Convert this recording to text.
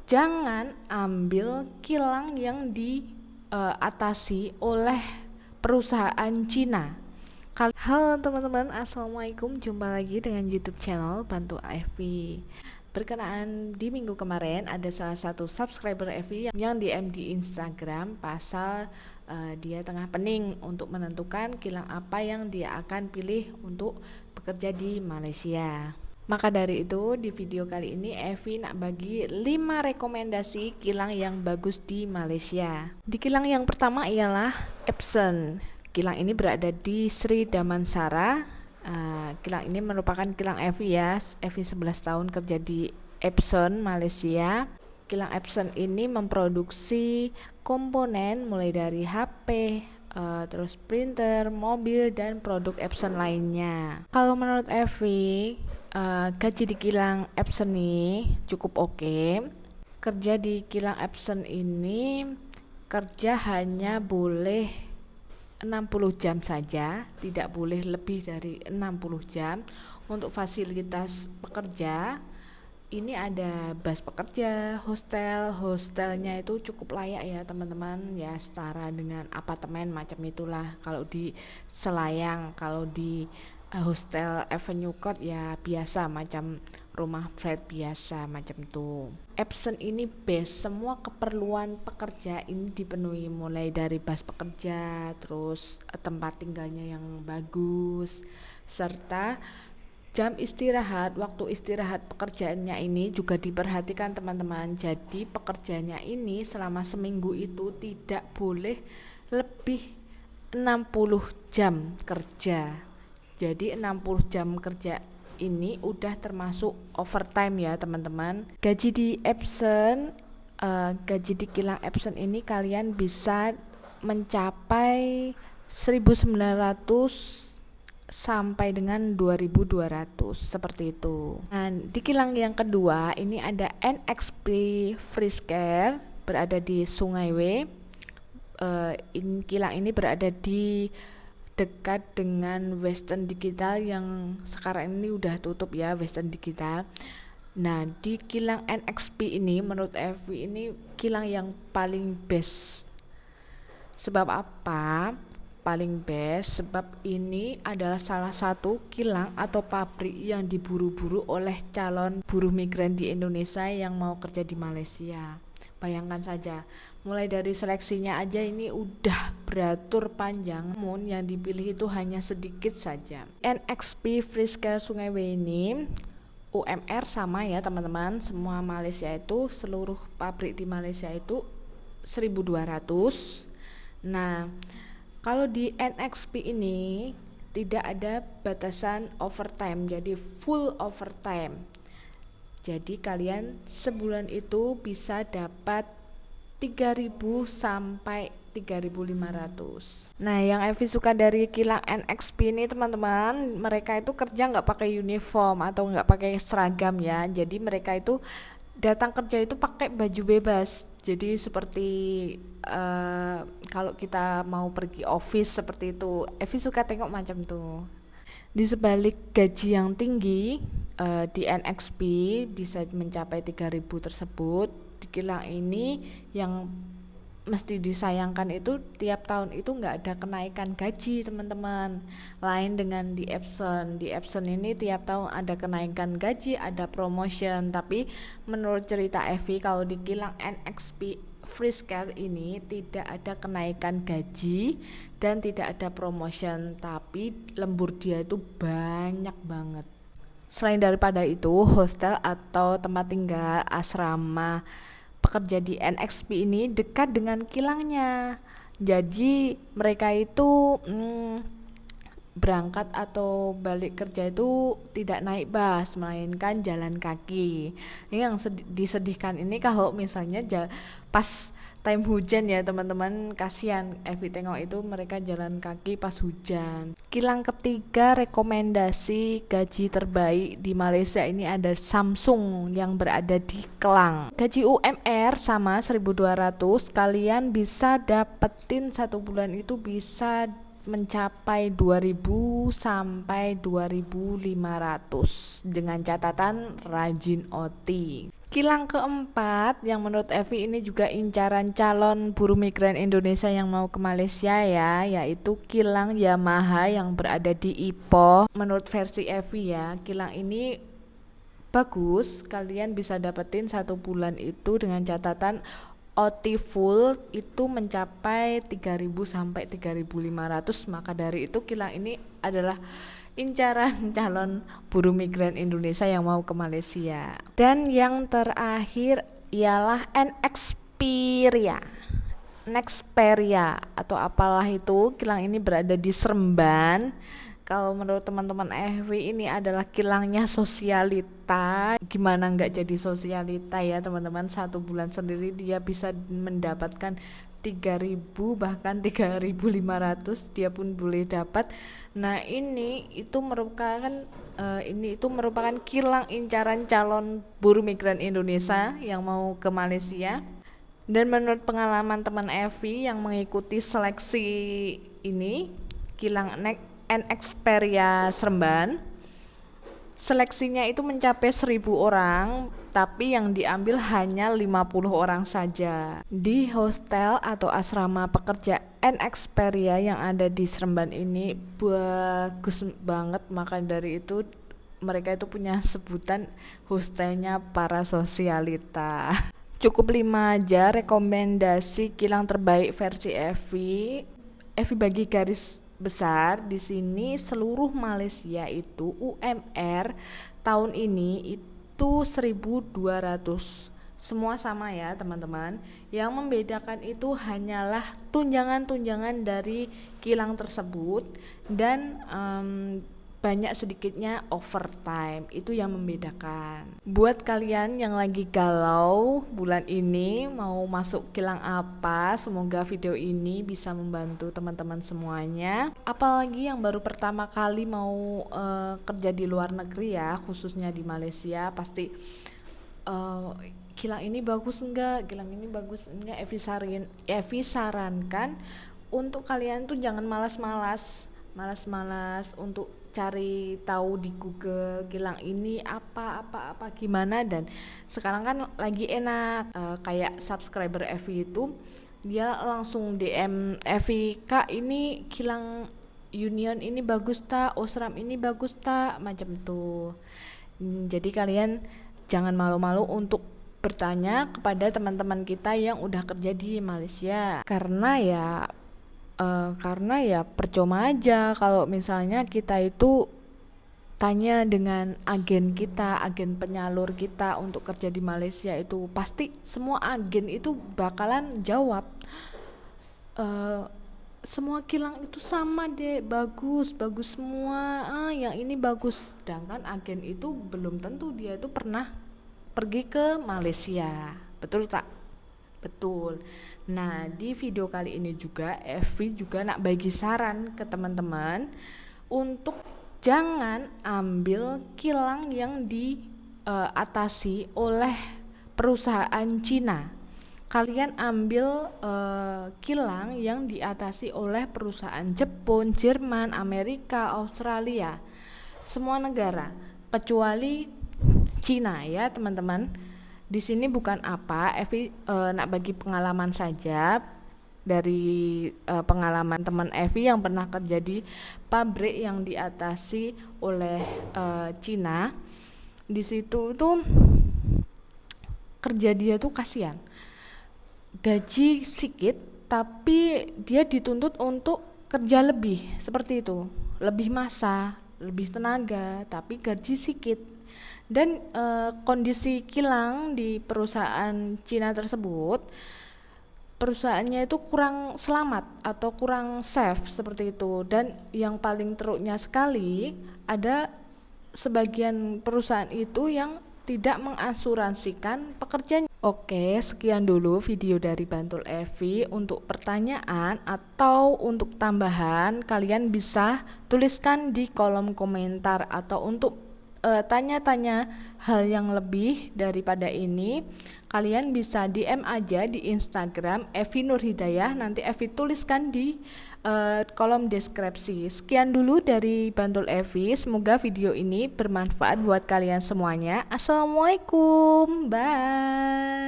Jangan ambil kilang yang diatasi oleh perusahaan Cina. Halo teman-teman, assalamualaikum. Jumpa lagi dengan YouTube channel Bantu AFV. Berkenaan di minggu kemarin ada salah satu subscriber AFV yang DM di Instagram pasal dia tengah pening untuk menentukan kilang apa yang dia akan pilih untuk bekerja di Malaysia. Maka dari itu di video kali ini Evi nak bagi 5 rekomendasi kilang yang bagus di Malaysia. Di kilang yang pertama ialah Epson. Kilang ini berada di Sri Damansara. Kilang ini merupakan kilang Evi ya. Evi 11 tahun kerja di Epson Malaysia. Kilang Epson ini memproduksi komponen mulai dari HP, terus printer, mobil, dan produk Epson lainnya. Kalau menurut Evi, gaji di kilang Epson ini cukup oke. Kerja di kilang Epson ini kerja hanya boleh 60 jam saja, tidak boleh lebih dari 60 jam. Untuk fasilitas pekerja ini ada bus pekerja, hostelnya itu cukup layak ya teman-teman, ya setara dengan apartemen macam itulah. Kalau di Selayang, kalau di hostel Avenue Court ya biasa macam rumah flat biasa macam itu. Epson ini best, semua keperluan pekerja ini dipenuhi, mulai dari bus pekerja, terus tempat tinggalnya yang bagus, serta jam istirahat, waktu istirahat pekerjaannya ini juga diperhatikan teman-teman. Jadi pekerjaannya ini selama seminggu itu tidak boleh lebih 60 jam kerja. Jadi 60 jam kerja ini udah termasuk overtime ya teman-teman. Gaji di Epson, gaji di kilang Epson ini kalian bisa mencapai 1.900 sampai dengan 2.200 seperti itu. Nah, di kilang yang kedua ini ada NXP Freescare, berada di Sungai W. Kilang ini berada di dekat dengan Western Digital yang sekarang ini udah tutup ya, Western Digital. Nah, di kilang NXP ini menurut Evi ini kilang yang paling best. Sebab apa? Paling best sebab ini adalah salah satu kilang atau pabrik yang diburu-buru oleh calon buruh migran di Indonesia yang mau kerja di Malaysia. Bayangkan saja, mulai dari seleksinya aja ini udah beratur panjang, namun yang dipilih itu hanya sedikit saja. NXP Freescare Sungai W ini UMR sama ya teman-teman, semua Malaysia itu, seluruh pabrik di Malaysia itu 1.200. Nah, kalau di NXP ini tidak ada batasan overtime, jadi full overtime. Jadi kalian sebulan itu bisa dapat 3.000 sampai 3.500. Nah, yang Evi suka dari kilang NXP ini teman-teman, mereka itu kerja nggak pakai uniform atau nggak pakai seragam ya. Jadi mereka itu datang kerja itu pakai baju bebas. Jadi seperti kalau kita mau pergi office seperti itu. Evi suka tengok macam itu. Di sebalik gaji yang tinggi di NXP bisa mencapai 3.000 tersebut, di kilang ini yang mesti disayangkan itu tiap tahun itu nggak ada kenaikan gaji teman-teman. Lain dengan di Epson. Di Epson ini tiap tahun ada kenaikan gaji, ada promotion. Tapi menurut cerita Evi, kalau di kilang NXP Freescare ini tidak ada kenaikan gaji dan tidak ada promotion, tapi lembur dia itu banyak banget. Selain daripada itu, hostel atau tempat tinggal asrama pekerja di NXP ini dekat dengan kilangnya. Jadi mereka itu berangkat atau balik kerja itu tidak naik bus, melainkan jalan kaki. Ini yang disedihkan ini kalau misalnya pas time hujan ya teman-teman, kasihan Evi tengok itu mereka jalan kaki pas hujan. Kilang ketiga rekomendasi gaji terbaik di Malaysia ini ada Samsung yang berada di Kelang. Gaji UMR sama 1.200, kalian bisa dapetin satu bulan itu bisa mencapai 2.000 sampai 2.500 dengan catatan rajin OT. Kilang keempat yang menurut Evi ini juga incaran calon buruh migran Indonesia yang mau ke Malaysia ya, yaitu kilang Yamaha yang berada di Ipoh. Menurut versi Evi ya, kilang ini bagus, kalian bisa dapetin 1 bulan itu dengan catatan OT full itu mencapai 3.000 sampai 3.500. Maka dari itu kilang ini adalah incaran calon buruh migran Indonesia yang mau ke Malaysia. Dan yang terakhir ialah Nexperia. Nexperia atau apalah itu, kilang ini berada di Seremban. Kalau menurut teman-teman Evi ini adalah kilangnya sosialita. Gimana nggak jadi sosialita ya teman-teman, 1 bulan sendiri dia bisa mendapatkan 3.000 bahkan 3.500 dia pun boleh dapat. Nah ini itu merupakan kilang incaran calon buruh migran Indonesia yang mau ke Malaysia. Dan menurut pengalaman teman Evi yang mengikuti seleksi ini, kilang Nexperia Seremban, seleksinya itu mencapai 1.000 orang, tapi yang diambil hanya 50 orang saja. Di hostel atau asrama pekerja Nexperia yang ada di Seremban ini bagus banget, maka dari itu mereka itu punya sebutan hostelnya para sosialita. Cukup 5 aja rekomendasi kilang terbaik versi Evi bagi garis besar di sini seluruh Malaysia itu UMR tahun ini itu 1.200. Semua sama ya teman-teman. Yang membedakan itu hanyalah tunjangan-tunjangan dari kilang tersebut dan banyak sedikitnya overtime, itu yang membedakan. Buat kalian yang lagi galau bulan ini mau masuk kilang apa, semoga video ini bisa membantu teman-teman semuanya. Apalagi yang baru pertama kali mau kerja di luar negeri ya, khususnya di Malaysia, pasti kilang ini bagus enggak, Evi sarankan untuk kalian tuh jangan malas-malas untuk cari tahu di Google kilang ini apa gimana. Dan sekarang kan lagi enak, kayak subscriber Evi itu dia langsung DM Evi, "Kak, ini kilang Union ini bagus ta, Osram ini bagus ta," macam tuh. Jadi kalian jangan malu-malu untuk bertanya kepada teman-teman kita yang udah kerja di Malaysia, karena ya percuma aja kalau misalnya kita itu tanya dengan agen kita, agen penyalur kita untuk kerja di Malaysia, itu pasti semua agen itu bakalan jawab semua kilang itu sama deh, bagus semua, yang ini bagus. Sedangkan agen itu belum tentu dia itu pernah pergi ke Malaysia, betul tak? Betul. Nah, di video kali ini juga Evi juga nak bagi saran ke teman-teman untuk jangan ambil kilang yang diatasi oleh perusahaan Cina. Kalian ambil kilang yang diatasi oleh perusahaan Jepun, Jerman, Amerika, Australia, semua negara kecuali Cina ya teman-teman. Di sini bukan apa, Evi nak bagi pengalaman saja dari pengalaman teman Evi yang pernah kerja di pabrik yang diatasi oleh Cina. Di situ tuh kerja dia tuh kasihan, gaji sedikit tapi dia dituntut untuk kerja lebih, seperti itu, lebih massa, lebih tenaga tapi gaji sedikit. Dan kondisi kilang di perusahaan Cina tersebut, perusahaannya itu kurang selamat atau kurang safe seperti itu. Dan yang paling teruknya sekali, ada sebagian perusahaan itu yang tidak mengasuransikan pekerjanya. Oke, sekian dulu video dari Bantul Evi. Untuk pertanyaan atau untuk tambahan, kalian bisa tuliskan di kolom komentar, atau untuk tanya-tanya hal yang lebih daripada ini, kalian bisa DM aja di Instagram Evi Nur Hidayah. Nanti Evi tuliskan di kolom deskripsi. Sekian dulu dari Bantul Evi. Semoga video ini bermanfaat buat kalian semuanya. Assalamualaikum, bye.